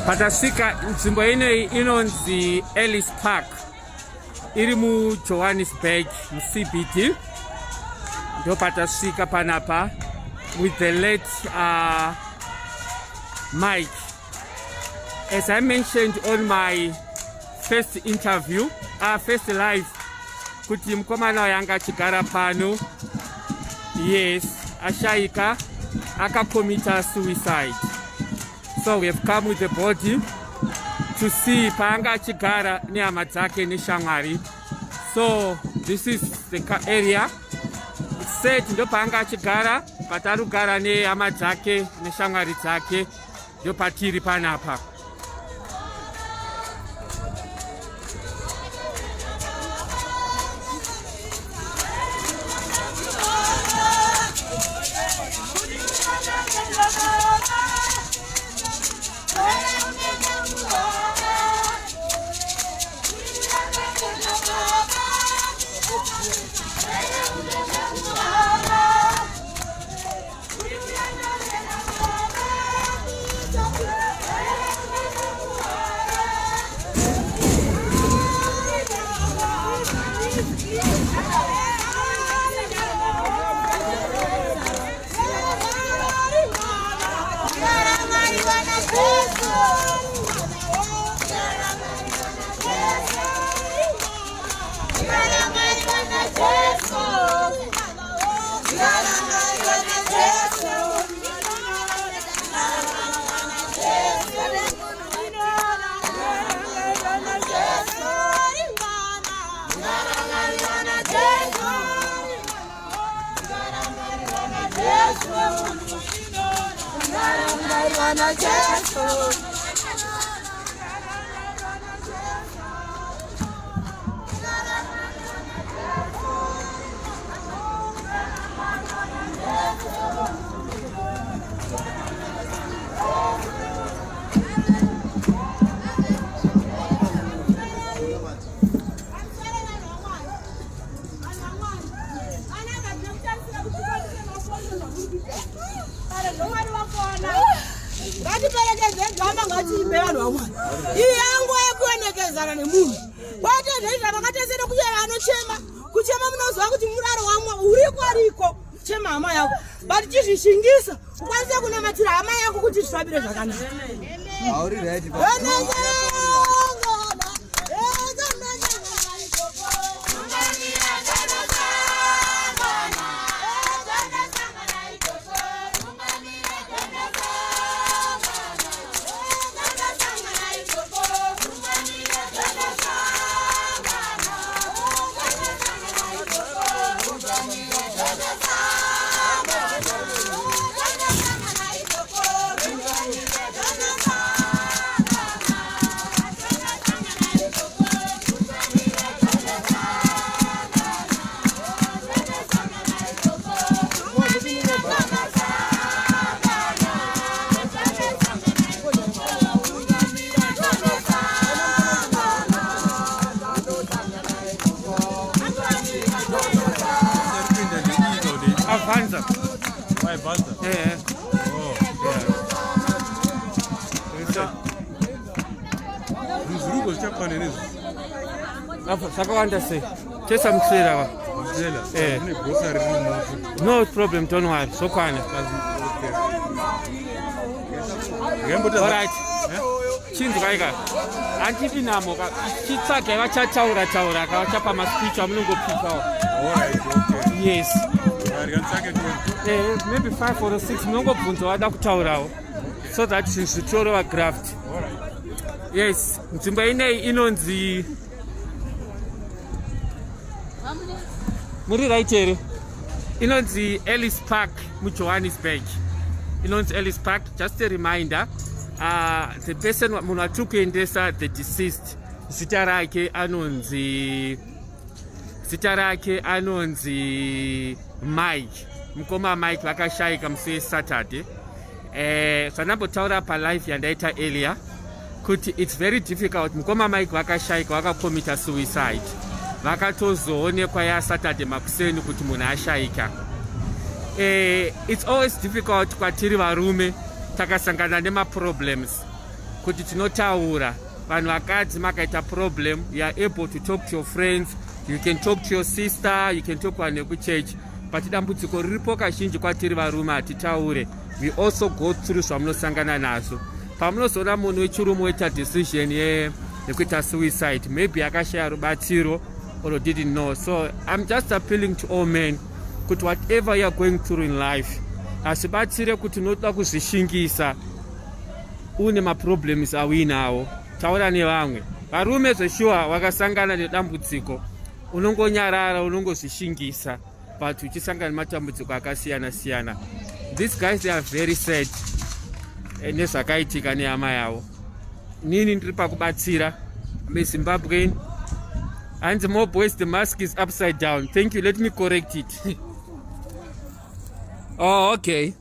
patasvika nzvimbo inei inonzi Ellis Park iri muJohannesburg muCBD. Ndo patasvika panapa with the late Mike. As I mentioned on my first interview, first live, kuti mukomana yanga achigara pano, yes, ashaika akacommita suicide. So we have come with the body to see paanga achigara nehama dzake neshamwari. So this is the area. It's said ndo paanga achigara, patarugara nehama dzake neshamwari dzake, ndo patiri panapa. Shingisa kwanza kuna matira ama yako kuti tusabire zvakanaka. Auri right Avanza. Vai Avanza? Yeah. Oh, yeah. Rugo zichapane nezo. Sakawanda sei. Chesa mtsira wa. Mtsela. Eh. Kune grocery room. No problem, don't worry. Sokwana. All right. Chinzi kaika. Antipi namo ka chitsake vachataura kavachapa maspeech amunongopika. All right, okay. Yes. Maybe 5 or 6 munongobvunza wada kutaurawo so that zvitoro vagraft. Yes, nzvimbo inei inonzi muri right here. Inonzi Ellis Park muJohannesburg. Inonzi Ellis Park. Just a reminder, the person munhu atiri kuendesa the deceased, zita rake anonzi Mike. Mukoma Mike vakashaika musi weSaturday. Zvanambotaura palive yandaita earlier kuti it's very difficult. Mukoma Mike vakashaika, vakacommita suicide. Vakatozoonekwa yaSaturday makuseni kuti munhu ashaika. It's always difficult kwatiri varume takasangana nema problems. kuti tinotaura vanhu vakadzi makaita problem, you are able to talk to your friends, you can talk to your sister, you can talk to vanhu vekuchechi. But dambudziko riripo kazhinji kwatiri varume hatitaure. We also go through zvamunosangana nazvo. Pamunozoona munhu wechirume oita decision yekuita suicide, maybe akashaya rubatsiro or didn't know. So I'm just appealing to all men kuti whatever you are going through in life, asibatsire kuti unoda kuzvishingisa une maproblems awinawo. Taura nevamwe. Varume zveshuwa wakasangana nedambudziko, unongonyarara, unongozvishingisa, but uchisangana nematambudziko akasiyana siyana. These guys, they are very sad nezvakaitika nehama yavo. Nini ndiri pakubatsira meZimbabwean. And the Moreboys, the mask is upside down. Thank you, let me correct it. Oh, okay.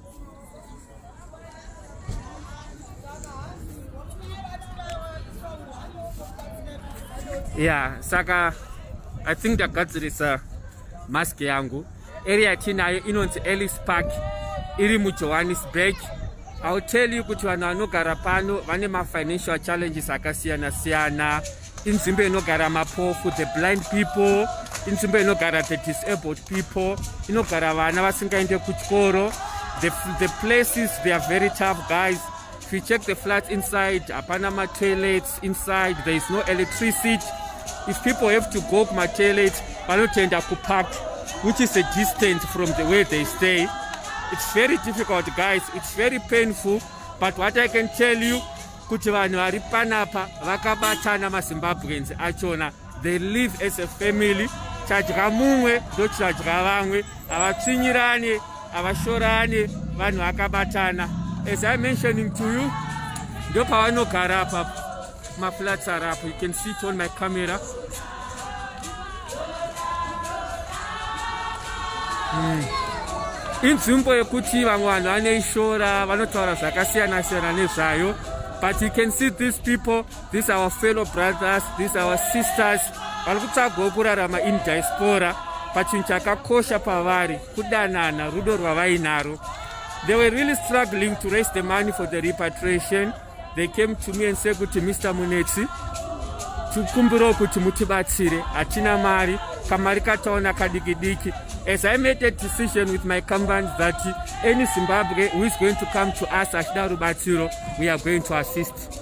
Yeah, saka I think ndagadzirisa mask yangu. Area tinayo inonzi Ellis Park iri muJohannesburg. I'll tell you kuti vanhu vanogara pano vane ma-financial challenges akasiyana siyana. Inzvimbo inogara mapofu, the blind people, inzvimbo inogara the disabled people, inogara vana vasingaende kuchikoro. The places, they are very tough, guys. If you check the flats inside, hapana ma-toilets inside, there is no electricity. If people have to go to my toilets, vanotenda kupark, which is a distance from the way they stay. It's very difficult, guys. It's very painful. But what I can tell you, kuti vanhu vari panapa vakabatana maZimbabweans achona, they live as a family. Chadya mumwe ndochadya vamwe, havatsvinyirane, havashorane, vanhu vakabatana. As I'm mentioning to you, ndopavanogara apa, maflats are up. You can see it on my camera. Inzvimbo yekuti vamwe vanhu vanoishora, vanotaura zvakasiyana siyana nezvayo. But you can see these people, these are our fellow brothers, these are our sisters, vari kutsvagawo kurarama in diaspora. Pachinhu chakakosha pavari kudanana, rudo rwavainaro. They were really struggling to raise the money for the repatriation. They came to me and said, kuti Mr. Munetsi, tikumbirawo kuti mutibatsire, hatina mari, kamari kataona kadiki-diki. As I made a decision with my company that any Zimbabwe who is going to come to us achida rubatsiro, we are going to assist.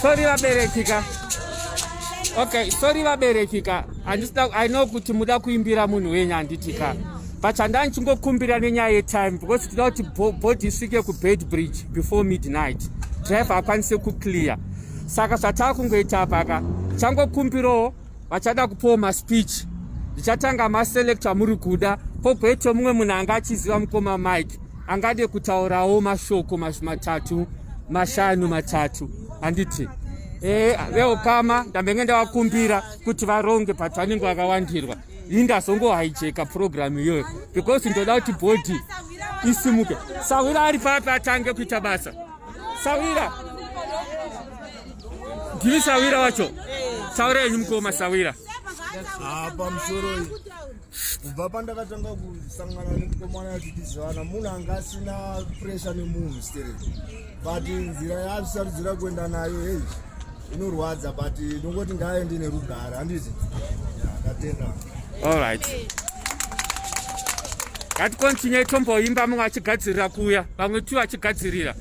Sorry vaberekika. Okay, sorry vaberekika. I know kuti muda kuimbira munhu wenyu handitika. But handani chingokumbira nenyaya yetime because toda kuti board isvike kubed bridge before midnight. Driver akwanise kuclear. Saka zvatava kungoita paka. Changokumbirawo vachada kupawo maspeech. Ndichatanga maselector muri kuda. Pogoita mumwe munhu anga achiziva mukoma Mike. Angade kutaurawo mashoko matatu, mashanu matatu. Handiti. Veokama ndambenge ndavakumbira kuti varonge but vanenge vakawandirwa. Indazongohijeka program iyoyo because ndoda kuti body isimuke. Sawira ari papa atange kuita basa. Sawira. Ndivi Sawira wacho. Sawira yenyu mukoma Sawira. Apa msoro kubva pandakatanga kusangana nemukomana yachitizvana munhu anga asina pressure nemunhu stereti but nzira yaasaridzira kuenda nayo hei inorwadza but nongoti ngaaende nerugare handiti ndatenda. All right. ngatikontinye tomboimba mumwe achigadzirira kuya vamwe tu vachigadzirira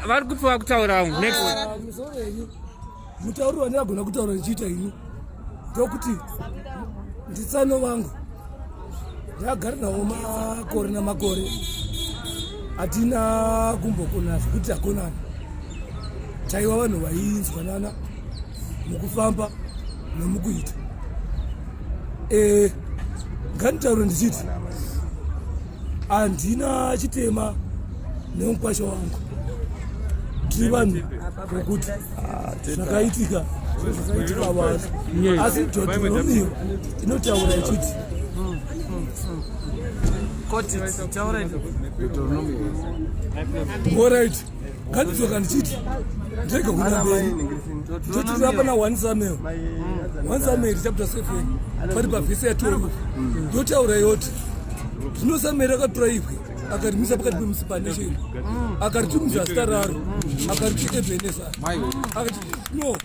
vari kupiwa kutaura next mutauri wandinagona kutaura ndichiita ini ndokuti nditsano vangu ndagara navo makore namakore hatina kumbokona zvekuti takonana taiva vanhu vainzwanana mukufamba nemukuita nganditaure ndichiti handina chitema nemukwasha wangu tiri vanhu vokuti zvakaitika zvakaitika vanhu asi deuteronomio inotaura ichiti orit ngandidzoka ndichiti ndege kuna mberi ndotirapa na 1 Samuel 1 Samuel chapter 7 pari pavhesi ya12 ndotaura yoti zvino Samuel akatora ibwe akarimisa pakati pemusipanesheni akaritumidza zita raro akariti Ebeneza akati no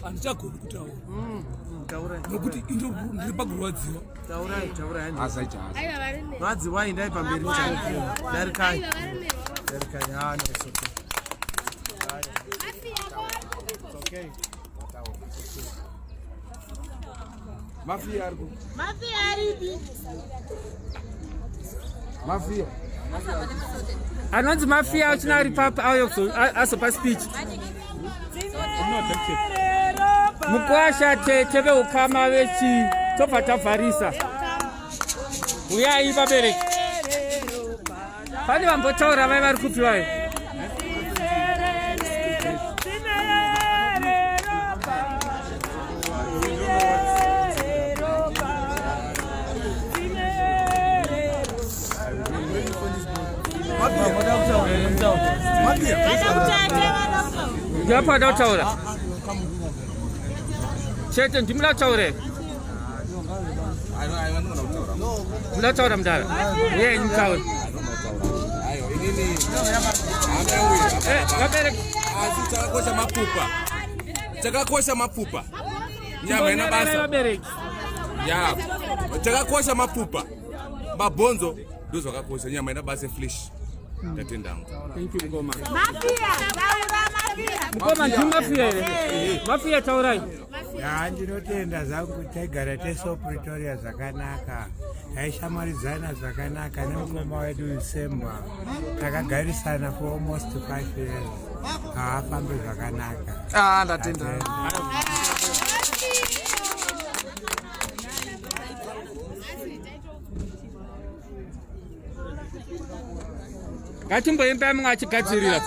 handichagoni kutaura nokuti ndiri pakurwadziwa vadziwai ndai pamberi darikai Mafia. anonzi mafia achina ari azopa speech mukwasha tete veukama vechi tobva tavharisa uyai vabereki pane vambotaura vai vari kupiwai ndiyapanda kutaura chete ndimula kutaure mula kutaura mudara ye mutaure vabereki Chakakosha mapfupa nyama ina basa vabereki ya chakakosha mapfupa mabhonzo ndo zvakakosha nyama ina basa flesh ndatendangu mukoma ndimafia here mafia taurai ndinotenda zangu taigara teso Pretoria zvakanaka taishamwaridzana zvakanaka nemukoma wedu Semba takagarisana for almost 5 years haafambe zvakanaka ndatenda ngatimboimbai mumwe achigadzirira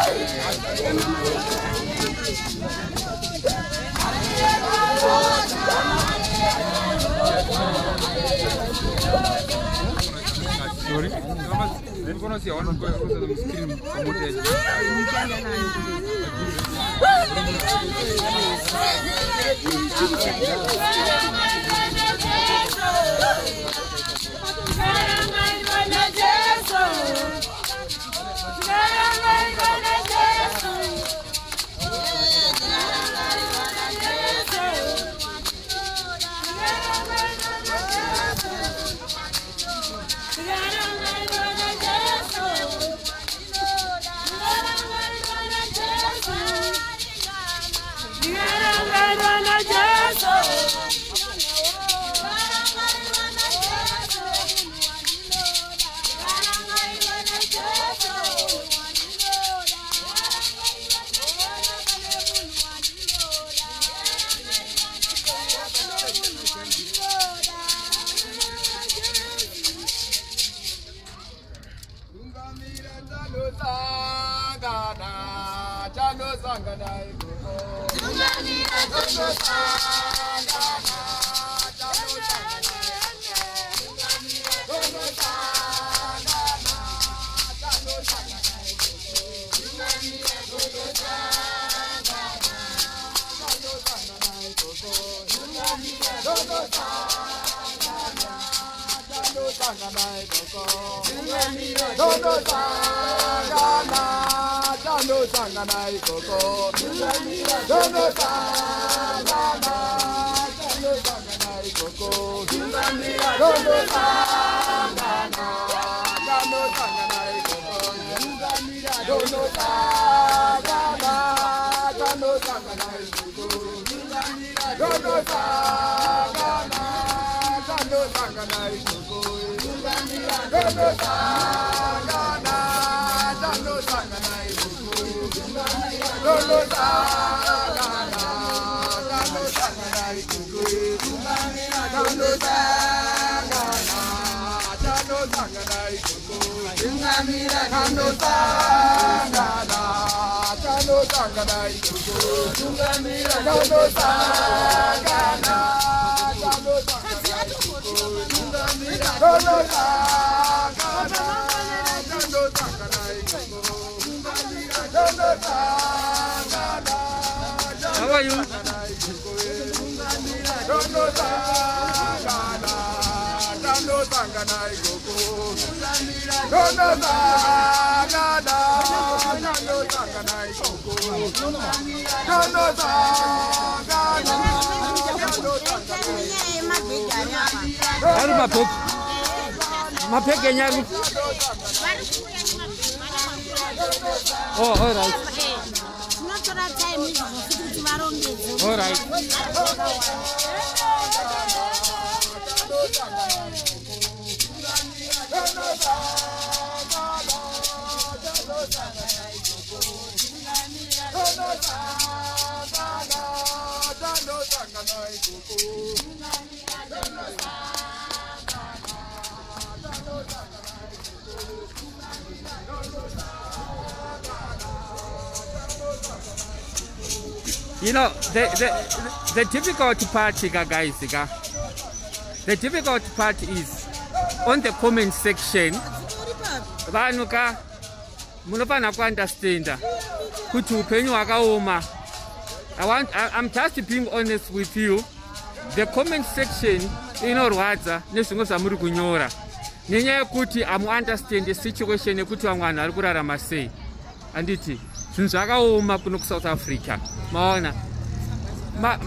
Hey! Sorry? I'm going to see one screen promoted. How are you? Oh, all right. All right. You know, the difficult part, guys, the difficult part is on the comment section. Vanuka, munofana ku understand kuti upenyu hwakaoma. I'm just being honest with you. The comment section inorwadza nezvimwe zvamuri kunyora. Nenyaya yekuti amu understand the situation yekuti vamwe vanhu vari kurarama sei. Anditi zvinhu zvakaoma kuno kuSouth Africa. Maona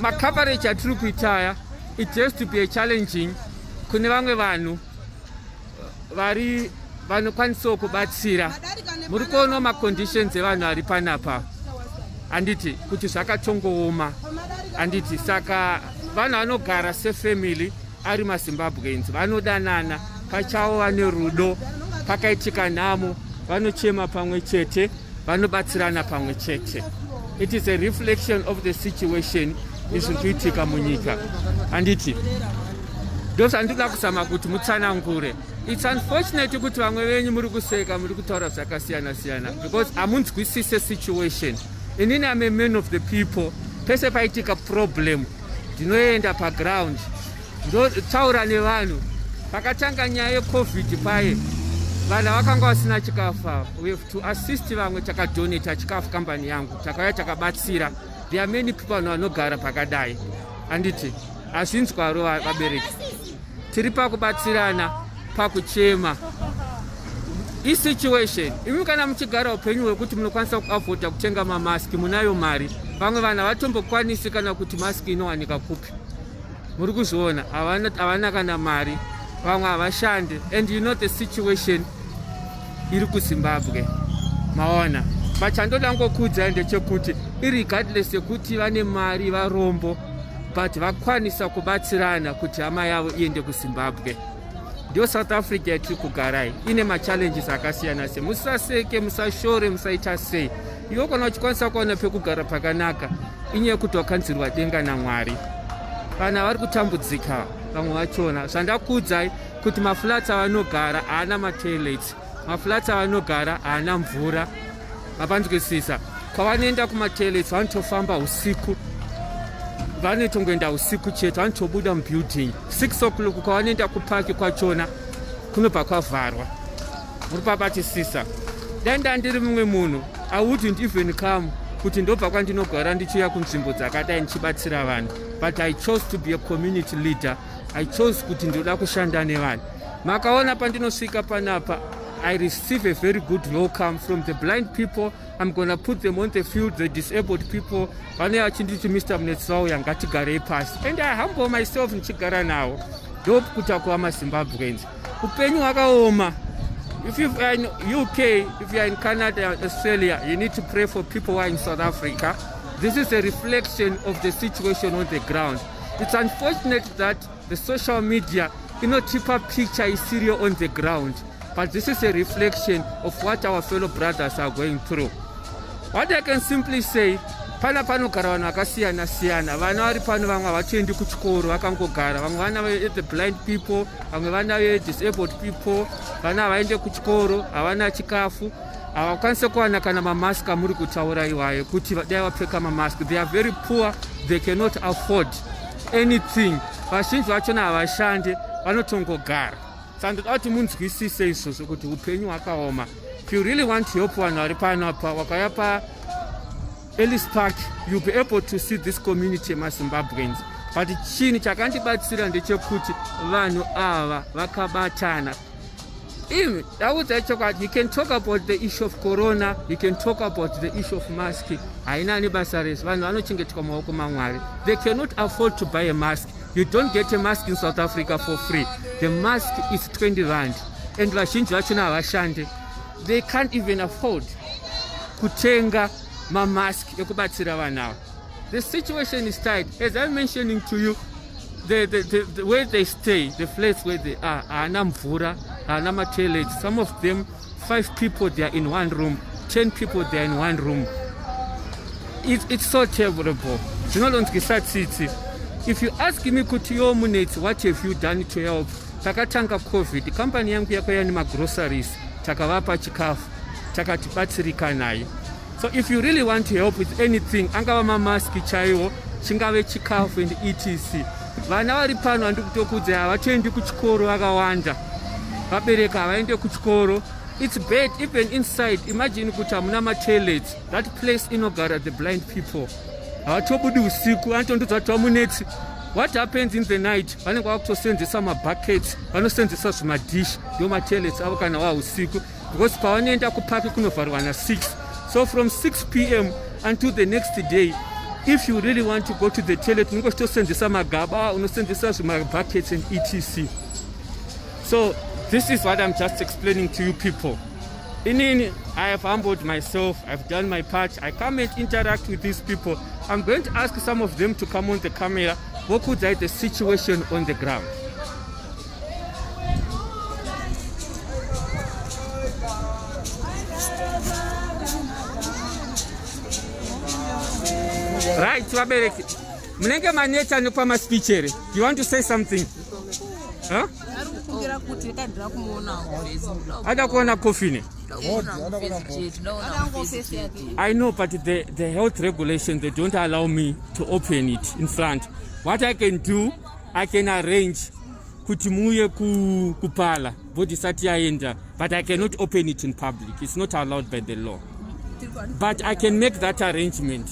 ma coverage atiri kuita it has to be a challenging kune vamwe vanhu vari vanokwanisa kubatsira. Muri kuona ma conditions evanhu vari panapa. Anditi kuti zvakatongooma. Anditi saka vanhu vanogara sefamily ari maZimbabweans vanodanana pachavo vane rudo pakaitika nhamo vanochema pamwe chete vanobatsirana pamwe chete. It is a reflection of the situation izvi kuitika munyika. Anditi ndosandida kuzama kuti mutsanangure It's unfortunate kuti vamwe venyu muri kuseka muri kutaura zvakasiyana siyana because hamunzwisise situation. Inini I'm a man of the people. Pese paitika problem ndinoenda paground ndotaura nevanhu. Pakatanga nyaya yeCovid paye vanhu vakanga vasina chikafu. We have to assist vamwe takadonata chikafu kambani yangu takauya takabatsira. There are many people vanogara pakadai handiti hazvinzwaro vabereki tiri pakubatsirana pakuchema. Situation imi kana muchigara upenyu hwekuti munokwanisa kuafodha kutenga mamaski munayo mari vamwe vanhu havatombokwanisi kana kuti maski inowanika kupi. Muri kuzviona havana kana mari vamwe havashande and you know the situation iri kuZimbabwe maona. Machandoda ngokuudza ndechekuti irregardless yekuti vane mari varombo but vakwanisa kubatsirana kuti hama yavo iende kuZimbabwe. Ndio South Africa yatiri kugarai ine machallenges akasiyana siyana. Musaseke, musashore, musaita sei. Iwe kana uchikwanisa kuona pekugara pakanaka inyaya yekuti wakanzirwa denga naMwari. Kana vari kutambudzika vamwe vachona zvandakuudzai kuti maflats avanogara haana matoilets, maflats avanogara haana mvura. Mapanzwisisa kwavanoenda kumatoilets vanotofamba usiku, vanotongoenda usiku chete, vanotobuda mubuilding 6 o'clock kwavanoenda kupaki kwachona kunobva kwavharwa. Muri pabatisisa danda ndiri mumwe munhu I wouldn't even come kuti ndobva kwandinogara ndichiuya kunzvimbo dzakadai ndichibatsira vanhu, but I chose to be a community leader. I chose kuti ndoda kushanda nevanhu. Makaona pandinosvika panapa I receive a very good welcome from the blind people. I'm going to put them on the field, the disabled people. Vane vachinditi Mr. Munetsi vauya ngatigarei pasi. And I humble myself nichigara nawo. Ndokuta kuva maZimbabweans. Upenyu hwakaoma. If you are in UK, if you are in Canada, Australia, you need to pray for people who are in South Africa. This is a reflection of the situation on the ground. It's unfortunate that the social media, keep a picture is serious on the ground. But this is a reflection of what our fellow brothers are going through. What I can simply say, pana panogara vanhu vakasiyana siyana. Vana vari pano vamwe havachaendi kuchikoro vakangogara. Vamwe vana the blind people, vamwe vana disabled people, vana havaende kuchikoro, havana chikafu, havakwanise kuwana kana mamask amuri kutaura iwayo kuti dai vapfeka mamask. They are very poor, they cannot afford anything. Vazhinji vachona havashande, vanotongogara. Sandoda kuti munzwisise izvozvo kuti upenyu hwakaoma. If you really want help vanhu vari panapa wakauya paEllis Park, you'll be able to see this community maZimbabweans. But chinhu chakandibatsira ndechekuti vanhu ava vakabatana. You can talk about the issue of corona, you can talk about the issue of mask. Haina ni basa rese. Vanhu vanochengetwa maoko maMwari. They cannot afford to buy a mask. You don't get a mask in South Africa for free. The mask is 20 rand. And vazhinji vachona havashande. They can't even afford kutenga mamask ekubatsira vanhu ava. The situation is tight. As I'm mentioning to you, the where they stay, the place where they are, haana mvura, haana matoilets. Some of them, 5 people they are in one room, 10 people they are in one room. It's so terrible. If you ask me kuti yo Munetsi, what have you done to help? Takatanga COVID, company yangu yakauya nemagroceries, takavapa chikafu, takatibatsirika nayo. So if you really want to help with anything, angava mamaski chaiwo, chingave chikafu and etc. Vana vari pano handikutokudzai havatoendi kuchikoro vakawanda. Vabereka havaende kuchikoro. It's bad even inside. Imagine kuti hamuna matoilets. That place inogara the blind people. Havatobudi usiku, anotondodza kuti Munetsi. What happens in the night? Vanenge vakutosenzesa mabuckets, vanosenzesa zvimadish, ndio matoilets avo kana wa usiku. Because pavanoenda kupaki kunovharwa na6. So from 6 p.m. until the next day, if you really want to go to the toilet, unongosenzesa magaba, unosenzesa zvimabuckets and etc. So this is what I'm just explaining to you people. I have humbled myself, I've done my part, I come and interact with these people. I'm going to ask some of them to come on the camera, what could be the situation on the ground. Right, Wabereki. Mnenge maneta nukwa speech here. You want to say something? Huh? Ada kuona coffin. I know, but the health regulations, they don't allow me to open it in front. What I can do, I can arrange kuti muye kupala body sati yaenda, but I cannot open it in public. It's not allowed by the law. But I can make that arrangement.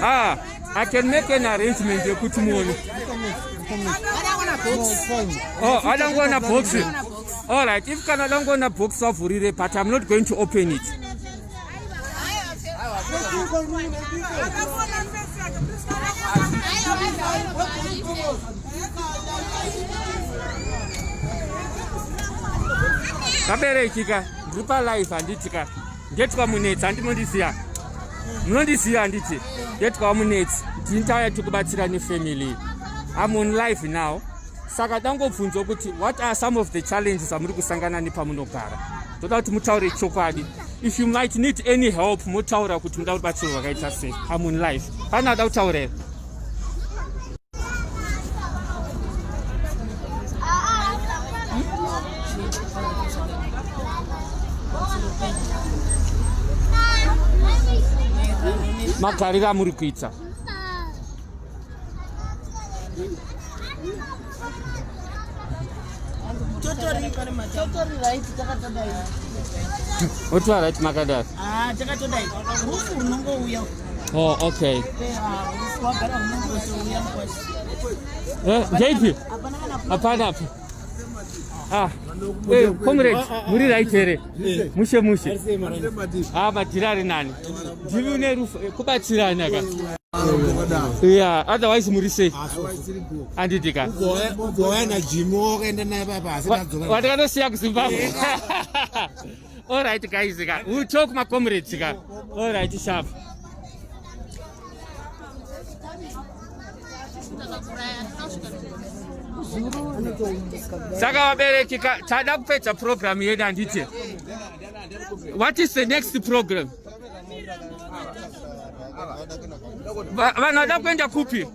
I can make an arrangement kuti muone. Oh, I don't want a box. All right, if can I don't want a box of Urire, but I'm not going to open it. Kabere chika, gripa life anditika. Get kwa Munetsi andinondisiya. Munondisiya anditi. Get kwa Munetsi. Tintaya tukubatsira ni family. I'm on live now. Saka tangobvunza kuti what are some of the challenges amuri kusangana nepamunogara. Toda kuti mutaure chokwadi. If you might need any help, mutaura kuti muda kubatsirwa vakaita sei. I'm on live. Pana da kutaurira. Makarira muri kuita. Totori right takatodai. Otwa right makadar. Takatodai. Rufu unongo uya. Oh, okay. Rufu wagara unongo so uya mkwasi. JP. Apana. Comrade, muri right here. Mushe. Matirari nani. Jivune rufu kubatsirana ka. Yeah, otherwise muri say. Anditika. Ugoya na jimo kenda na baba. What can I say Zimbabwe? All right, guys. We'll talk my comrades. All right, sharp. Saka wabereki tada kupedza program yedu anditi. What is the next program? Vanoda kuenda kupi?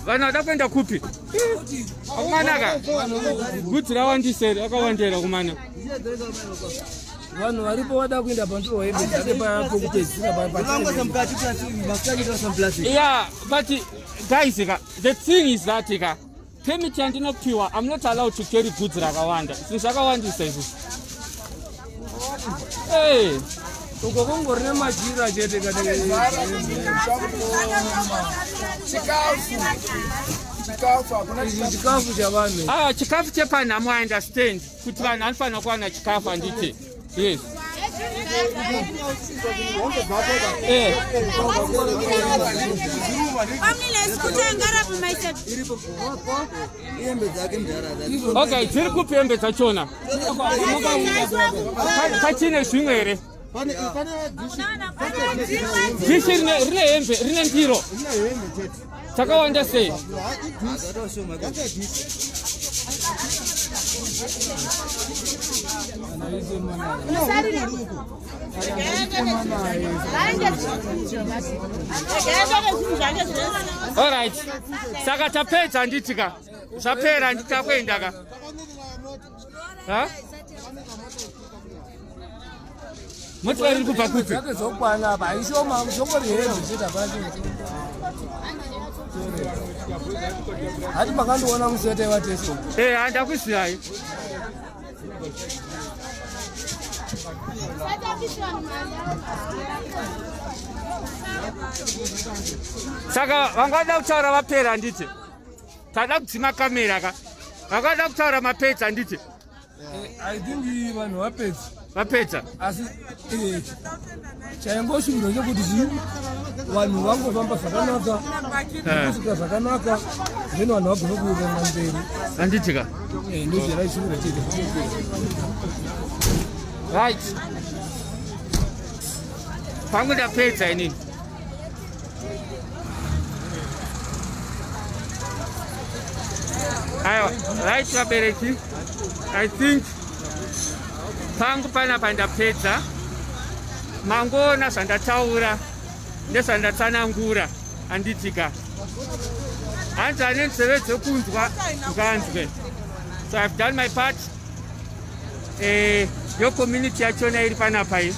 Vanoda kuenda kupi? Akumanaga. Guti rawandisere akawandera kumana. Vanhu varipo vada kuenda panzvimbo hembe papo kutedzira yeah, but guys, the thing is that permit yandinopiwa, I'm not allowed to carry goods rakawanda. Zvakawandisa izvi. Hey, uko kongorina majira chete chikafu chavanhu. Chikafu chepanhamo, I understand kuti vanhu vanofanira kuwana chikafu anditi. Yes. Okay, tiri kupi hembe dzachona. Pachine zvimwe here. Dishi rine hembe, rine ndiro. Takawanda sei. All right. Saka tapedza nditika. Zvapera nditakwenda ka. Motikari kubva kupi? Zvakwana apa ishoma zvongori hembe chete apacho. Hati makandiona musete wateso. Handakuzivayi. Saka vangada kutaura vapera nditi. Tada kudzima kamera ka. Vangada kutaura mapedza nditi. I think vanhu vapedza. Vapedza. Asi chaingoshuvira chekuti vanhu vangofamba zvakanaka, kusvika zvakanaka, then vanhu vagona kuenda mberi. Anditika. Ndocharaishuvira chete. Right. Pangu ndapedza inini. Right, vabereki. I think pangu panapa ndapedza. Mangona zvandataura nezvandatsanangura anditika. Anjani nzeve dzokunzwa nganzwe. So I've done my part. Your community yachona iri panapa iyi.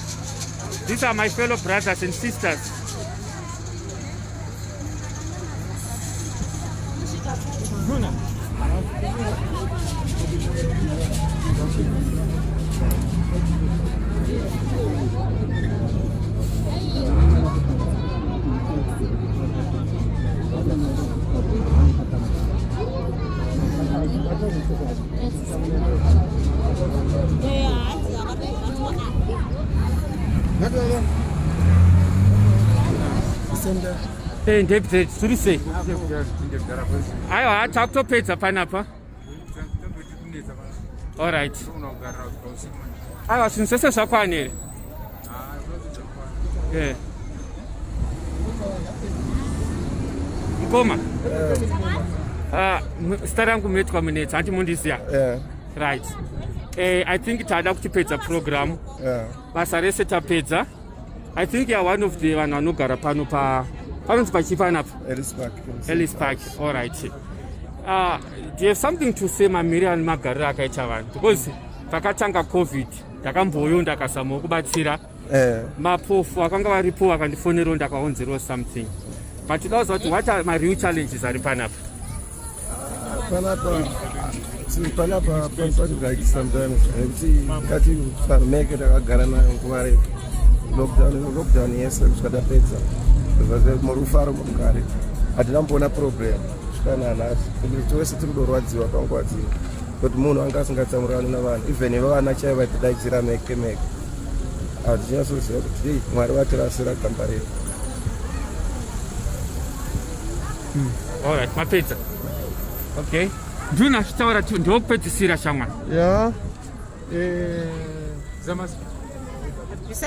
These are my fellow brothers and sisters. Ndebve tiri sei? Aiwa hatakutopedza panapa. Alright. Aiwa zvinhu zvese zvakwana here? Mukoma? Zita rangu Mumetwa Munetsi, hanti mundiziya? Right. I think tada kutipedza program. Basa rese tapedza. I think you are one of the vanhu vanogara pano panonzi pachipanapa? Ellis Park. All right. Do you have something to say mamiriro ane magariro akaita vanhu? Because pakatanga COVID ndakamboyo ndakazama kubatsira mapofu vakanga varipo vakandifonero ndakaonzerawo something. But toda kuti what are my real challenges ari panapa? Panapa like sometimes kati make takagara nayo nguva refu. Lockdown yese kusvika morufaro mugare hatina mbona problem svikana nhasi tose tiri kudorwadziwa panguva dzino kuti munhu anga asingatsamurani navanhu even vana chaivo vatidaidzira meke hatichinasoziva kuti mwari vatirasira gamba redu. Alright, mapedza. Okay. Nduna zvitaura ndokupedzisira shamwari.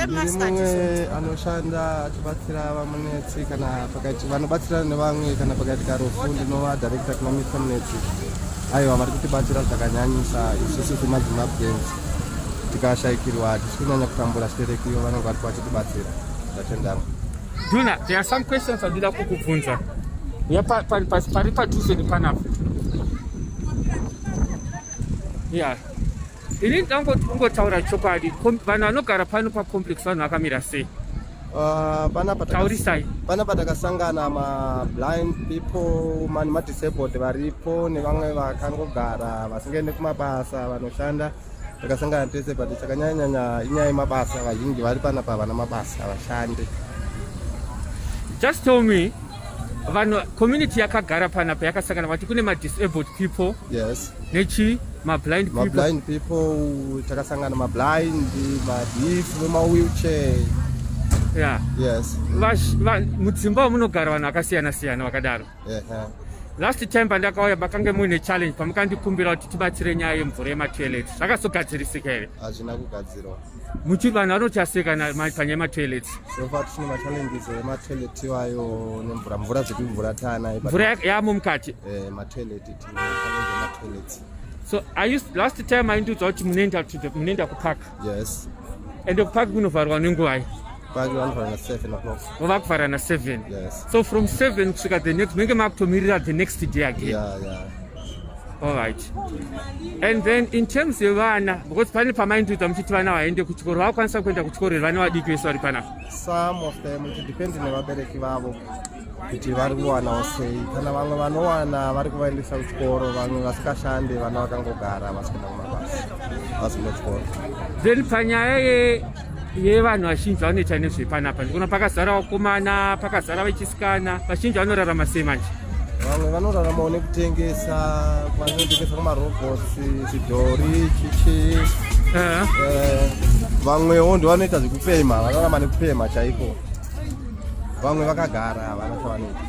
Mumwe anoshanda achibatsira vamunetsi kana pakati vanobatsira nevamwe kana pakati kaRUFU ndinova director economic Munetsi. Aiwa vari kutibatsira zvakanyanyisa isusu semadzimabwenzi tikashayikirwa hatisi kunyanya kutambura chiterekiyo vanenge vari vachitibatsira zvatendamo. Nduna, there are some questions andida kukubvunza. Pari padhuze nepanapa. Yeah. Ini ndangotaura chokwadi vanhu vanogara pano pacomplex vanhu vakamira sei? Panapa takasangana mablind people madisabled varipo nevamwe vakangogara vasingaende kumabasa vanoshanda takasangana tese but chakanyanyanya inyaya yemabasa vazhinji vari panapa vana mabasa vashande. Just tell me vanhu community yakagara panapa yakasangana vati kune madisabled people. Yes. Nechi blind people takasangana mablind madeaf nemawheelchair. Yeah. Yes. Mudzimba munogara vanhu vakasiyana siyana vakadaro. Last time pandakauya makange muine challenge pamukandikumbira kuti tibatsire nyaya yemvura yematoilet. Zvakazogadzirisika here? Hazvina kugadzirwa. Muchiri vanhu vanochaseka panyaya yematoilet. So far tine machallenges ematoilet iwayo nemvura dzekuti mvura tana. Mvura yamo mukati? Matoilet tine challenge ematoilet. So last time aindiudza kuti munoenda kupark? Yes. And kupark kunovharwa nenguva? Park vanovhara na7 o'clock. Vakuvhara na7? Yes. So from 7 kusvika the next munenge makutomirira the next day again? Yeah. All right. And then in terms yevana, because pane pamaindiudza muchiti vana vaende kuchikoro, vakwanisa kuenda kuchikoro vana vadiki vese vari panapa? Some of them depending nevabereki vavo kuti vari kuwanawo sei. Kana vamwe vanowana vari kuvaendesa kuchikoro, vamwe vasikashande vana vakangogara vasikuenda kumabasa vasikuenda kuchikoro. Then panyaya yevanhu vazhinji vanoita nezvepanapa ndikuona pakazara vakomana, pakazara vechisikana, vazhinji vanorarama sei manje? Vamwe vanoraramawo nekutengesa, vanotengesa kumarobots, zvidhori, chichi. Vamwewo ndovanoita zvekupema, vanorarama nekupema chaiko. Vamwe vakagara havana chavanoita.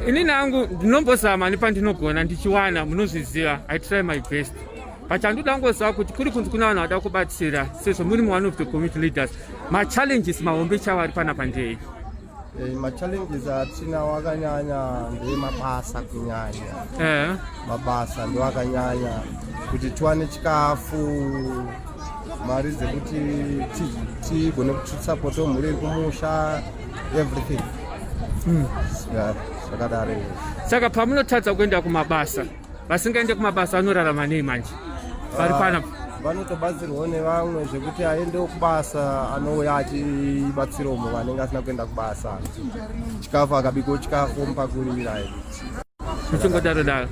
Ini nangu ndinombozama nepandinogona ndichiwana munozviziva. I try my best. Pachandoda ngoziva kuti kuri kunzi kuna vanhu vada kubatsira sezvo muri one of the community leaders. Machallenges mahombe chavari panapa ndei? Machallenges atinawo akanyanya ndemabasa kunyanya. Mabasa ndo akanyanya kuti tiwane chikafu, mari dzekuti tigone kusapota mhuri iri kumusha, everything. zvakadaro. Saka pamunotadza kuenda kumabasa, vasingaende kumabasa vanorarama nei manje? Vari panapa vanotobatsirwawo nevamwe zvekuti aendewo kubasa, anouya achibatsirawo mumwe anenge asina kuenda kubasa, chikafu akabikawo chikafu mupakurira muchingodaro daro.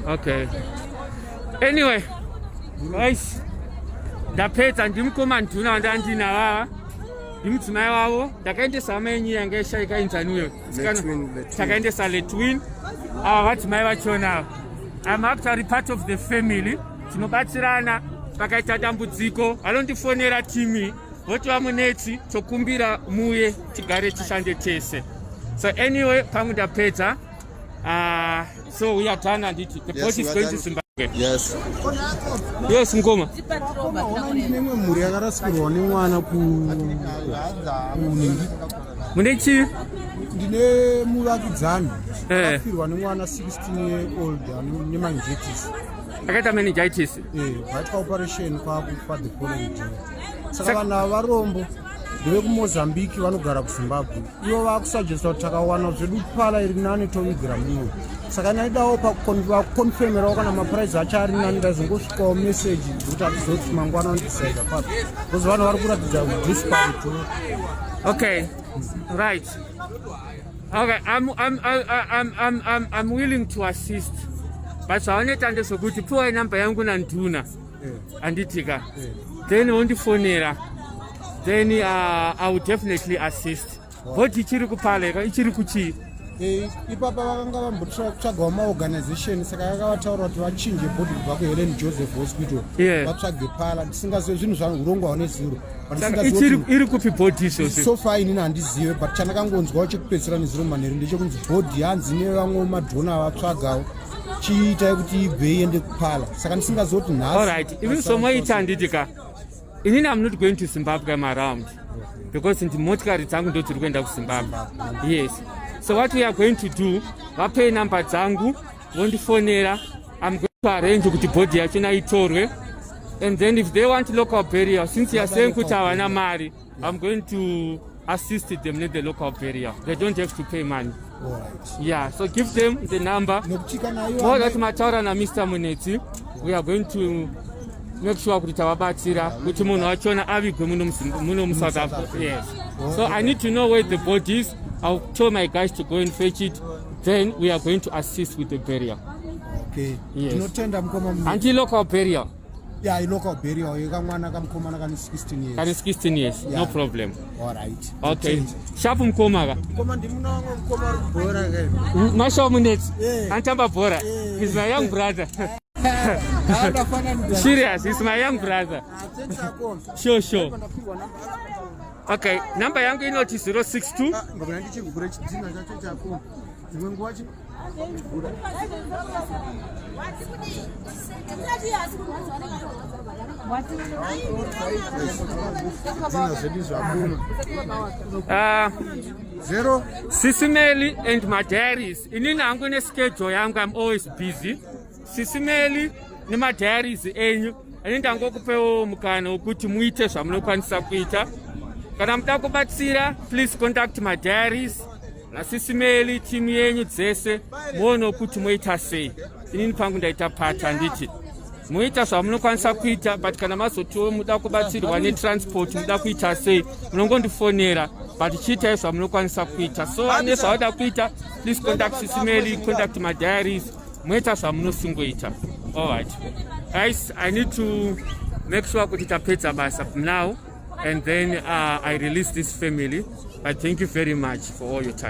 Okay, anyway guys, ndapedza. Ndimukoma nduna wandandina vava, ndimudzimai wavo. Ndakaendesa hama yenyu yanga yashaika inzaniyo, takaendesa letwin. Ava vadzimai vachona. I'm actually part of the family. Tinobatsirana pakaita dambudziko. Vanondifonera timi voti vamunetsi tokumbira muye tigare tishande tese. So anyway, pangu ndapedza. So we are done and the boat is going to Zimbabwe. Yes. Yes, Ngoma. Munetsi ndine muvakidzani akafirwa nemwana 16 year old ane meningitis. Akaita meningitis. Vaitwa operation kwakufa the following day. Saka vanhu ava varombo ndevekumozambique vanogara kuzimbabwe. Ivo vakusagesta kuti takawana zvedu pala iri nani tovigira muno. Saka naidawo pakukonfemerawo kana mapuraizi acho ari nani ndaizongosvikawo meseji kuti atizoti mangwana andisaida papo because vanhu vari kuratidza disparity. Okay, right. Okay, I'm willing to assist. But zvaoneta ndezvokuti piwai namba yangu nanduna anditika, then wondifonera, then I will definitely assist. Bhoti ichiri kupala ichiri kuchii ipapa vakanga vambotsvagawo maorganization, saka yakavataura kuti vachinje bhodi kubva kuHelen Joseph Hospital vatsvage pala. Ndisingazive zvinhu zvaurongwawo nezuro, iri kupi bhodi izvozvo? So far inini handizive, but chandakangonzwawo chekupedzisira nezuro manheru ndechekunzi bhodi hanzi nevamwe madhona vatsvagawo chiita kuti ibve iende kupala. Saka ndisingazive kuti nhasi. Alright, even somoita handitika inini I'm not going to Zimbabwe, I'm around because ndimotikari dzangu ndo dziri kuenda kuZimbabwe. Yes. So what we are going to do, vapei namba dzangu vondifonera. I'm going to arrange kuti body yachona itorwe, and then if they want local burial, since you are saying kuti havana mari, I'm going to assist them with the local burial. They don't have to pay money. Yeah, so give them the number. More that mataura na Mr. Munetsi, we are going to make sure kuti tavabatsira kuti munhu wachona avigwe muno muSouth Africa. Yes. So I need to know where the body is. I'll tell my guys to go and fetch it. Then we are going to assist with the burial. Okay. Yes. Until local burial. Yeah, local burial. You can wanna come 16 years. Can 16 years. Yeah. No problem. All right. Okay. Sharp mkomaga. Masha Munetsi. Antamba bora. He's my young brother. Serious, he's my young brother. Sure. Okay, number yangu inoti 062 SIS MELLY and my diaries. Inini hangu ne schedule yangu, I'm always busy. SIS MELLY ne my diaries enyu. Ani ndangokupewo mukana wokuti muite zvamunokwanisa kuita. Kana muda kubatsira, please contact my diaries. Na SIS MELLY team yenyu dzese muone kuti moita sei. Inini pangu ndaita part handiti. Muita zvamunokwanisa kuita, but kana mazotiwo muda kubatsirwa netransport muda kuita sei, munongondifonera, but chiitai zvamunokwanisa kuita. So ane zvauda kuita, please contact SIS MELLY, contact my diaries. Muita zvamunosingoita. All right. Guys, I need to make sure kuti tapedza basa now. And then I release this family. I thank you very much for all your time.